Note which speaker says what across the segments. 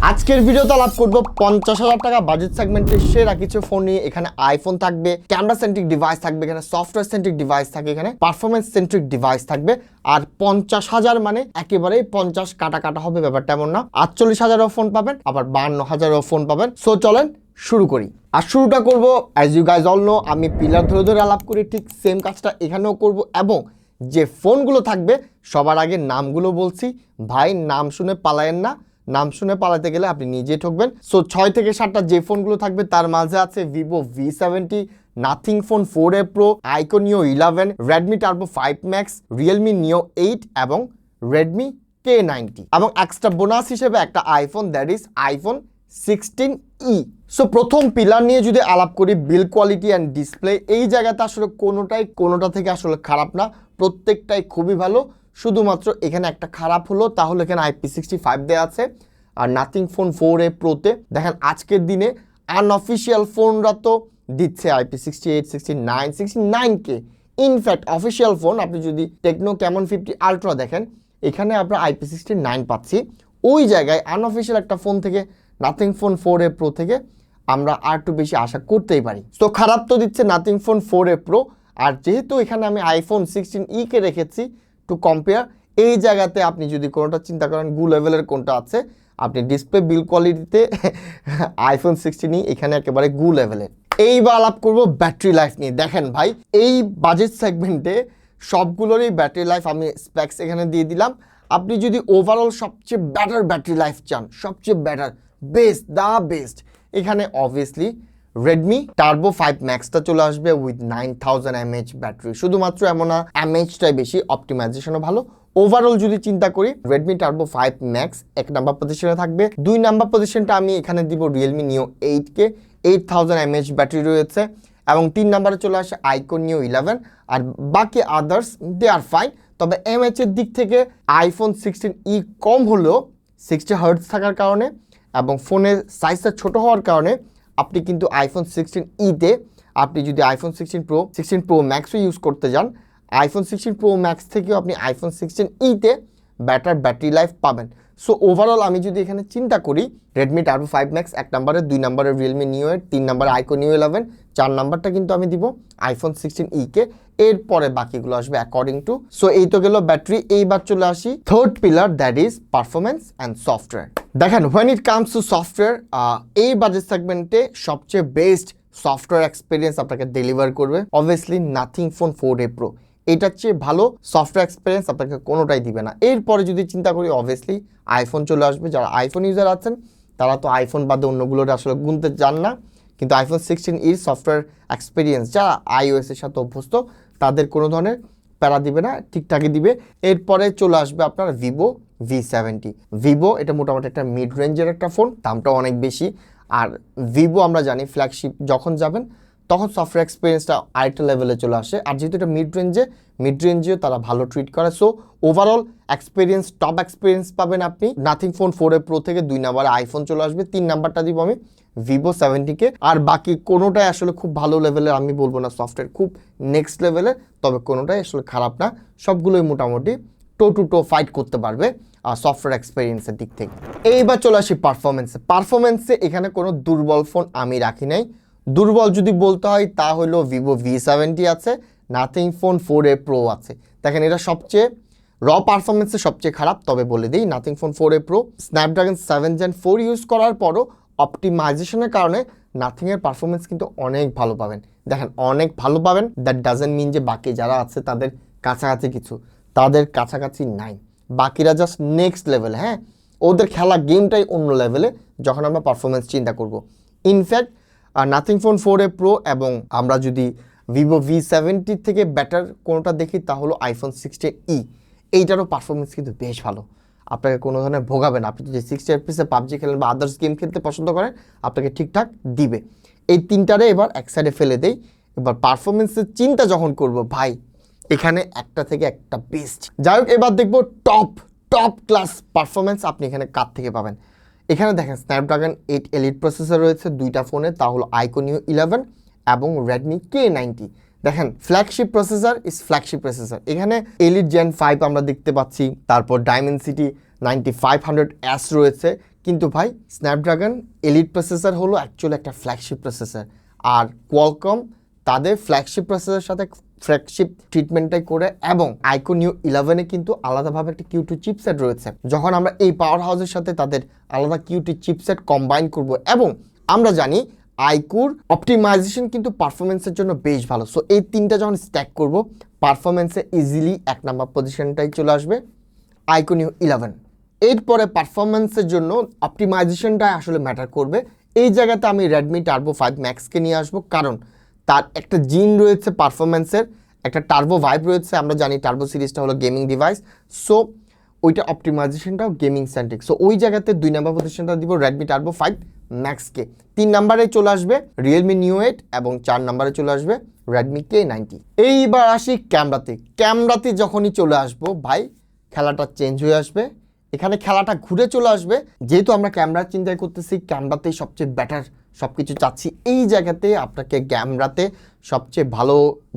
Speaker 1: আজকের ভিডিওতে আলাপ করব 50,000 টাকা বাজেট সেগমেন্টের সেরা কিছু ফোন নিয়ে। এখানে আইফোন থাকবে, ক্যামেরা সেন্ট্রিক ডিভাইস থাকবে, এখানে সফটওয়্যার সেন্ট্রিক ডিভাইস থাকবে, এখানে পারফরমেন্স সেন্ট্রিক ডিভাইস থাকবে। আর 50,000 মানে একেবারেই 50 কাটা কাটা হবে, ব্যাপারটা এমন না। 48,000ও ফোন পাবেন, আবার 52,000ও ফোন পাবেন। সো চলেন শুরু করি। আর শুরুটা করব as you guys all know, আমি পিলার ধরে ধরে আলাপ করি, ঠিক সেম কাজটা এখানেও করব। এবং যে ফোনগুলো থাকবে সবার আগে নামগুলো বলছি, ভাই নাম শুনে পালায়েন না, নাম শুনে পালাতে গেলে আপনি নিজেই ঠকবেন। সো 6 থেকে 7টা যে ফোনগুলো থাকবে তার মাঝে আছে Vivo V70, nothing phone 4A Pro, icon নিও 11, রেডমি টার্বো 5 ম্যাক্স, রিয়েলমি নিও 8 এবং রেডমি K90 এবং এক্সট্রা বোনাস হিসেবে একটা iPhone, that is iPhone 16e। So প্রথম পিলার নিয়ে যদি আলাপ করি, বিল কোয়ালিটি অ্যান্ড ডিসপ্লে, এই জায়গাতে আসলে কোনোটা থেকে আসলে খারাপ না, প্রত্যেকটাই খুবই ভালো। শুধুমাত্র এখানে একটা খারাপ হলো, তাহলে এখানে IP65 দেওয়া আছে। আর নাথিং ফোন 4A Proতে দেখেন আজকের দিনে আনঅফিসিয়াল ফোনরা তো দিচ্ছে IP68, 69, 69K। In fact official phone আপনি যদি টেকনো ক্যামন 50 আলট্রা দেখেন, এখানে আমরা IP69 পাচ্ছি। ওই জায়গায় আনঅফিসিয়াল একটা ফোন থেকে, নাথিং ফোন 4A Pro থেকে আমরা আর একটু বেশি আশা করতেই পারি। তো খারাপ তো দিচ্ছে নাথিং ফোন 4A Pro। আর যেহেতু এখানে আমি আইফোন 16e কে রেখেছি টু কম্পেয়ার, এই জায়গাতে আপনি যদি কোনোটা চিন্তা করেন গু লেভেলের কোনটা আছে, আপনি ডিসপ্লে বিল কোয়ালিটিতে আইফোন 16e এখানে একেবারে গু লেভেলের। এইবার আলাপ করবো ব্যাটারি লাইফ নিয়ে। দেখেন ভাই, এই বাজেট সেগমেন্টে সবগুলোরই ব্যাটারি লাইফ আমি স্পেক্স এখানে দিয়ে দিলাম। আপনি যদি ওভারঅল সবচেয়ে বেটার ব্যাটারি লাইফ চান, সবচেয়ে বেটার, বেস্ট, দ্য বেস্ট, এখানে অবভিয়াসলি রেডমি টার্বো 5 ম্যাক্সটা চলে আসবে উইথ 9000 mAh ব্যাটারি। শুধুমাত্র এমন না, mAhটাই বেশি, অপটিমাইজেশনও ভালো। ওভারঅল যদি চিন্তা করি, রেডমি টার্বো 5 ম্যাক্স 1 নাম্বার পজিশনে থাকবে। 2 নাম্বার পজিশনটা আমি এখানে দিব রিয়েলমি নিও 8K, 8000 mAh ব্যাটারি রয়েছে। এবং 3 নাম্বারে চলে আসে আইকন নিও 11। আর বাকি আদার্স দে আর ফাইন। তবে এমএচের দিক থেকে আইফোন 16e কম হলেও 60 হার্টজ থাকার কারণে এবং ফোনের সাইজটা ছোট হওয়ার কারণে আপনি কিন্তু আইফোন 16eতে আপনি যদি আইফোন 16 Pro ম্যাক্সও ইউজ করতে যান, আইফোন 16 Pro ম্যাক্স থেকেও আপনি আইফোন 16eতে বেটার ব্যাটারি লাইফ পাবেন। সো ওভারঅল আমি যদি এখানে চিন্তা করি, রেডমি টার্বো 5 ম্যাক্স 1 নাম্বারে, 2 নাম্বারে রিয়েলমি নিও 8, 3 নাম্বারে আইকন নিও 11, 4 নাম্বারটা কিন্তু আমি দিব আইফোন 16e কে। এরপরে বাকিগুলো আসবে অ্যাকর্ডিং টু। সো এই তো গেল ব্যাটারি। এইবার চলে আসি third pillar, that is performance and software. দেখেন, when it comes to software, এই বাজেট সেগমেন্টে সবচেয়ে বেস্ট সফটওয়্যার এক্সপিরিয়েন্স আপনাকে ডেলিভার করবে obviously Nothing phone 4A Pro। এটার চেয়ে ভালো সফটওয়্যার এক্সপিরিয়েন্স আপনাকে কোনোটাই দিবে না। এরপরে যদি চিন্তা করি, অবভিয়াসলি আইফোন চলে আসবে। যারা আইফোন ইউজার আছেন তারা তো আইফোন বাদে অন্যগুলোর আসলে গুনতে চান না, কিন্তু আইফোন 16e সফটওয়্যার এক্সপিরিয়েন্স যারা iOS এর সাথে অভ্যস্ত তাদের কোনো ধরনের প্যারা দিবে না, ঠিকঠাকই দিবে। এরপরে চলে আসবে আপনার ভিভো V70। ভিভো এটা মোটামুটি একটা মিড রেঞ্জের একটা ফোন, দামটাও অনেক বেশি। আর ভিভো আমরা জানি ফ্ল্যাগশিপ যখন যাবেন তখন সফটওয়্যার এক্সপিরিয়েন্সটা আরেকটা লেভেলে চলে আসে। আর যেহেতু এটা মিড রেঞ্জেও তারা ভালো ট্রিট করে। So overall experience, top experience পাবেন আপনি নাথিং ফোন 4A Pro থেকে। 2 নাম্বারে আইফোন চলে আসবে, 3 নাম্বারটা দিব আমি ভিভো 70K। আর বাকি কোনোটাই আসলে খুব ভালো লেভেলের আমি বলবো না, সফটওয়্যার খুব নেক্সট লেভেলের, তবে কোনোটাই আসলে খারাপ না। সবগুলোই মোটামুটি টো টু টো ফাইট করতে পারবে সফটওয়্যার এক্সপিরিয়েন্সের দিক থেকে। এইবার চলে আসি পারফরমেন্সে এখানে কোনো দুর্বল ফোন আমি রাখি নাই। দুর্বল যদি বলতে হয় তা হলো ভিভো V70 আছে, নাথিং ফোন 4A Pro আছে। দেখেন এটা সবচেয়ে পারফরমেন্সে সবচেয়ে খারাপ। তবে বলে দিই, nothing phone 4A Pro Snapdragon 7 Gen 4 use করার পরও অপটিমাইজেশনের কারণে নাথিংয়ের পারফরমেন্স কিন্তু অনেক ভালো পাবেন। দেখেন অনেক ভালো পাবেন, দ্যাট ডাজেন্ট মিন যে বাকি যারা আছে তাদের কাছাকাছি কিছু, তাদের কাছাকাছি নাই। বাকিরা জাস্ট নেক্সট লেভেল। হ্যাঁ, ওদের খেলা গেমটাই অন্য লেভেলে যখন আমরা পারফরমেন্স চিন্তা করব। In fact nothing phone 4A Pro এবং আমরা যদি ভিভো V70 থেকে বেটার কোনোটা দেখি তা হলো আইফোন 16e। এইটারও পারফরমেন্স কিন্তু বেশ ভালো, আপনাকে কোনো ধরনের ভোগাবে না। আপনি যদি 60 FPS পাবজি খেলেন বা আদার্স গেম খেলতে পছন্দ করেন, আপনাকে ঠিকঠাক দিবে। এই তিনটারে এবার এক সাইডে ফেলে দেই। এবার পারফরমেন্সের চিন্তা যখন করব, ভাই এখানে একটা থেকে একটা বেস্ট। যাই হোক, এবার দেখবো টপ ক্লাস পারফরমেন্স আপনি এখানে কার থেকে পাবেন। এখানে দেখেন স্ন্যাপড্রাগন 8 এলিট প্রসেসর রয়েছে দুইটা ফোনে, তা হলো আইকন নিও 11 এবং রেডমি K90। দেখেন ফ্ল্যাগশিপ প্রসেসর এখানে এলিট জেন 5 আমরা দেখতে পাচ্ছি। তারপর ডায়মেনসিটি 9500S রয়েছে, কিন্তু ভাই স্ন্যাপড্রাগন এলিট প্রসেসর হলো অ্যাকচুয়ালি একটা ফ্ল্যাগশিপ প্রসেসর, আর কোয়ালকম তাদের ফ্ল্যাগশিপ প্রসেসরের সাথে ফ্ল্যাগশিপ ট্রিটমেন্টটাই করে, এবং আইকো নিউ 11-এ কিন্তু আলাদাভাবে একটা কিউ2 চিপসেট রয়েছে। যখন আমরা এই পাওয়ার হাউসের সাথে তাদের আলাদা কিউ2 চিপসেট কম্বাইন করব, এবং আমরা জানি আইকুর অপটিমাইজেশন কিন্তু পারফরমেন্সের জন্য বেশ ভালো। সো এই তিনটা যখন স্ট্যাক করব, পারফরমেন্সে ইজিলি 1 নাম্বার পজিশনটাই চলে আসবে আইকো নিউ 11। এরপরে পারফরমেন্সের জন্য অপটিমাইজেশনটাই আসলে ম্যাটার করবে। এই জায়গাতে আমি রেডমি টার্বো 5 ম্যাক্সকে নিয়ে আসবো, কারণ তার একটা জিন রয়েছে পারফরমেন্সের, একটা টার্বো ভাইব রয়েছে। আমরা জানি টার্বো সিরিজটা হলো গেমিং ডিভাইস, সো ওইটা অপটিমাইজেশনটাও গেমিং সেন্ট্রিক। সো ওই জায়গাতে 2 নাম্বার পজিশনটা দিব রেডমি টার্বো 5 ম্যাক্সকে। 3 নাম্বারে চলে আসবে রিয়েলমি নিউ 8 এবং 4 নাম্বারে চলে আসবে রেডমি K90। এইবার আসি ক্যামেরাতে। ক্যামেরাতে যখনই চলে আসবো ভাই, খেলাটা চেঞ্জ হয়ে আসবে, এখানে খেলাটা ঘুরে চলে আসবে। যেহেতু আমরা ক্যামেরার চিন্তাই করতেছি, ক্যামেরাতেই সবচেয়ে বেটার সব কিছু চাচ্ছি, এই জায়গাতে আপনাকে ক্যামেরাতে সবচেয়ে ভালো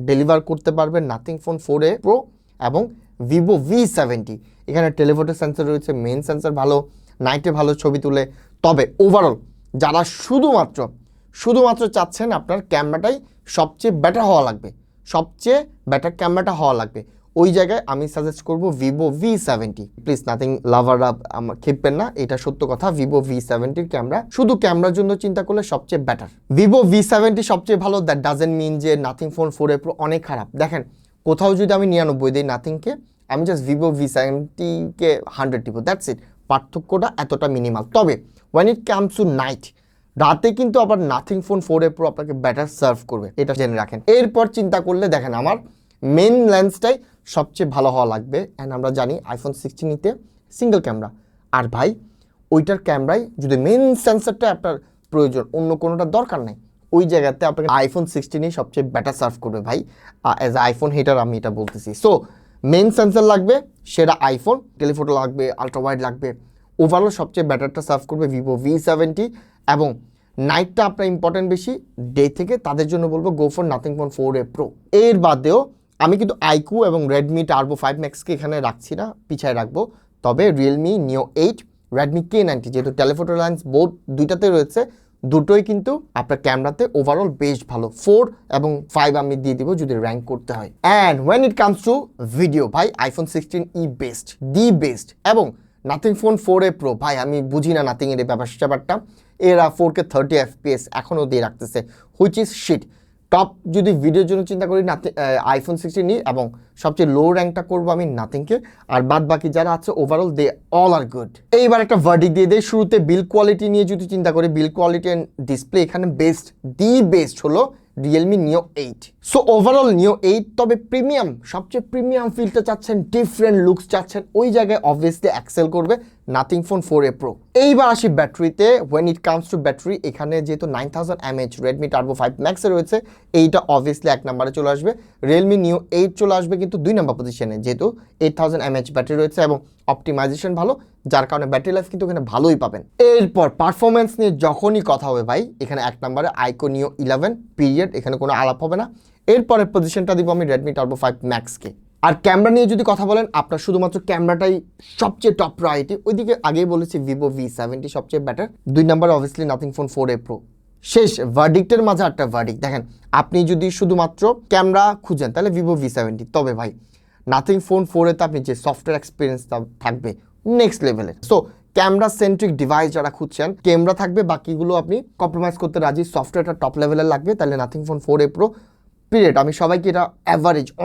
Speaker 1: ডেলিভার করতে পারবে নাথিং ফোন 4a Pro এবং ভিভো V70। এখানে টেলিফোটো সেন্সর রয়েছে, মেন সেন্সর ভালো, নাইটে ভালো ছবি তুলে। তবে ওভারঅল যারা শুধুমাত্র চাচ্ছেন আপনার ক্যামেরাটাই সবচেয়ে বেটার হওয়া লাগবে, সবচেয়ে বেটার ক্যামেরাটা হওয়া লাগবে, ওই জায়গায় আমি সাজেস্ট করব ভিভো V70। প্লিজ নাথিং লাভাররা খেপবেন না, এটা সত্য কথা। ভিভো V70-র ক্যামেরা শুধু ক্যামেরার জন্য চিন্তা করলে সবচেয়ে বেটার। ভিভো V70 সবচেয়ে ভালো, দ্যাট ডাজেন্ট মিন যে নাথিং ফোন 4a Pro অনেক খারাপ। দেখেন, কোথাও যদি আমি 99 দিই নাথিংকে, আমি জাস্ট ভিভো V70-কে 100 দিব, দ্যাটস ইট। পার্থক্যটা এতটা মিনিমাল। তবে when it comes to night, রাতে কিন্তু আবার নাথিং ফোন 4a Pro আপনাকে বেটার সার্ভ করবে, এটা জেনে রাখেন। এরপর চিন্তা করলে দেখেন, আমার মেন লেন্সটাই সবচেয়ে ভালো হওয়া লাগবে। অ্যান্ড আমরা জানি আইফোন 16-তে সিঙ্গেল ক্যামেরা, আর ভাই ওইটার ক্যামেরায় যদি মেন সেন্সরটা আপনার প্রয়োজন, অন্য কোনোটা দরকার নেই, ওই জায়গাতে আপনাকে আইফোন 16-ই সবচেয়ে বেটার সার্ভ করবে ভাই। অ্যাজ আইফোন হেটার আমি এটা বলতেছি। সো মেন সেন্সর লাগবে সেটা আইফোন, টেলিফোটো লাগবে, আলট্রা ওয়াইড লাগবে, ওভারঅল সবচেয়ে বেটারটা সার্ভ করবে ভিভো V70। এবং নাইটটা আপনার ইম্পর্টেন্ট বেশি ডে থেকে, তাদের জন্য বলবো go for nothing phone 4a Pro। এর বাদেও আমি কিন্তু আইকু এবং রেডমি টার্বো 5 ম্যাক্সকে এখানে রাখছি না, পিছায় রাখবো। তবে রিয়েলমি নিও 8, রেডমি K90, যেহেতু টেলিফোটো লেন্স বোথ দুইটাতে রয়েছে, দুটোই কিন্তু আপনার ক্যামেরাতে ওভারঅল বেশ ভালো। 4 এবং 5 আমি দিয়ে দিব যদি র্যাঙ্ক করতে হয়। And when it comes to video ভাই, iPhone 16e best, the best. এবং নাথিং ফোন 4a Pro ভাই, আমি বুঝি না নাথিং এর ব্যাপারটা, এরা 4K 30 FPS এখনও দিয়ে রাখতেছে, হুইচ ইজ শিট। টপ যদি ভিডিওর জন্য চিন্তা করি আইফোন 16 নিই, এবং সবচেয়ে লো র্যাঙ্কটা করবো আমি নাথিংকে, আর বাদ বাকি যারা আছে overall they all are good. এইবার একটা ভার্ডিক্ট দিয়ে দেয় শুরুতে। বিল্ড কোয়ালিটি নিয়ে যদি চিন্তা করি, বিল্ড কোয়ালিটি অ্যান্ড ডিসপ্লে এখানে বেস্ট, দি বেস্ট হলো রিয়েলমি নিও 8। সো ওভারঅল নিও 8, তবে প্রিমিয়াম, সবচেয়ে প্রিমিয়াম ফিলটা চাচ্ছেন, ডিফারেন্ট লুকস চাচ্ছেন, ওই জায়গায় অবভিয়াসলি এক্সেল করবে নাথিং ফোন 4a Pro। এইবার আসি ব্যাটারিতে। When it comes to battery, এখানে যেহেতু 9000 mAh রেডমি টার্বো 5 ম্যাক্সে রয়েছে, এইটা অবভিয়াসলি 1 নাম্বারে চলে আসবে। রিয়েলমি নিও 8 চলে আসবে কিন্তু 2 নাম্বার পজিশনে, যেহেতু 8000 mAh ব্যাটারি রয়েছে এবং অপটিমাইজেশন ভালো, যার কারণে ব্যাটারি লাইফ কিন্তু এখানে ভালোই পাবেন। এরপর পারফরমেন্স নিয়ে যখনই কথা হবে ভাই, এখানে 1 নাম্বারে আইকো নিও 11 পিরিয়ড, এখানে কোনো আলাপ হবে না। এরপরের পজিশনটা দিব আমি রেডমি টার্বো 5 ম্যাক্সকে। আর ক্যামেরা নিয়ে যদি কথা বলেন, আপনার শুধুমাত্র ক্যামেরাটাই সবচেয়ে টপ প্রায়োরিটি, ওইদিকে আগেই বলেছি ভিভো V70 সবচেয়ে better, 2 number obviously Nothing phone 4a Pro। শেষ ভার্ডিক্টের মাঝে একটা ভার্ডিক্ট। দেখেন, আপনি যদি শুধুমাত্র ক্যামেরা খুঁজেন তাহলে ভিভো V70, তবে ভাই নাথিং ফোন 4a তে আপনি যে সফটওয়্যার এক্সপিরিয়েন্সটা থাকবে নেক্সট লেভেলের। সো ক্যামেরা সেন্ট্রিক ডিভাইস যারা খুঁজছেন, ক্যামেরা থাকবে, বাকিগুলো আপনি কম্প্রোমাইজ করতে রাজি, সফটওয়্যারটা টপ লেভেলের লাগবে, তাহলে nothing phone 4a Pro period. আমি সবাইকে এটা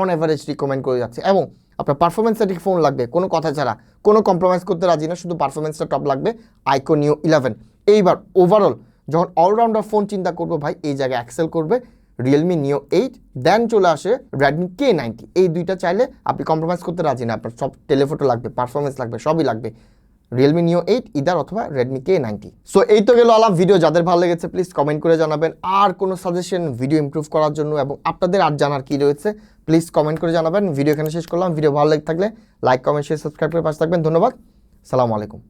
Speaker 1: অন অ্যাভারেজ রিকমেন্ড করে যাচ্ছি। এবং আপনার পারফরমেন্স সেটিক ফোন লাগবে, কোনো কথা ছাড়া, কোনো কম্প্রোমাইজ করতে রাজি না, শুধু পারফরমেন্সটা টপ লাগবে, আইকো নিও 11। এইবার ওভারঅল যখন অলরাউন্ডার ফোন চিন্তা করবো ভাই, এই জায়গায় এক্সেল করবে রিয়েলমি নিও 8, দেন চলে আসে রেডমি K90। এই দুইটা চাইলে আপনি কম্প্রোমাইজ করতে রাজি না, আপনার সব টেলিফোটো লাগবে, পারফরমেন্স লাগবে, সবই লাগবে, রিয়েলমি নিও 8 ইদার অথবা রেডমি K90। সো এই তো গেল আলাপ ভিডিও। যাদের ভালো লেগেছে প্লিজ কমেন্ট করে জানাবেন। আর কোনো সাজেশন ভিডিও ইমপ্রুভ করার জন্য এবং আপনাদের আর জানার কি রয়েছে প্লিজ কমেন্ট করে জানাবেন। ভিডিও এখানে শেষ করলাম। ভিডিও ভালো লেগে থাকলে লাইক, কমেন্ট, শেয়ার, সাবস্ক্রাইব করে পাশে থাকবেন। ধন্যবাদ, সালামু আলাইকুম।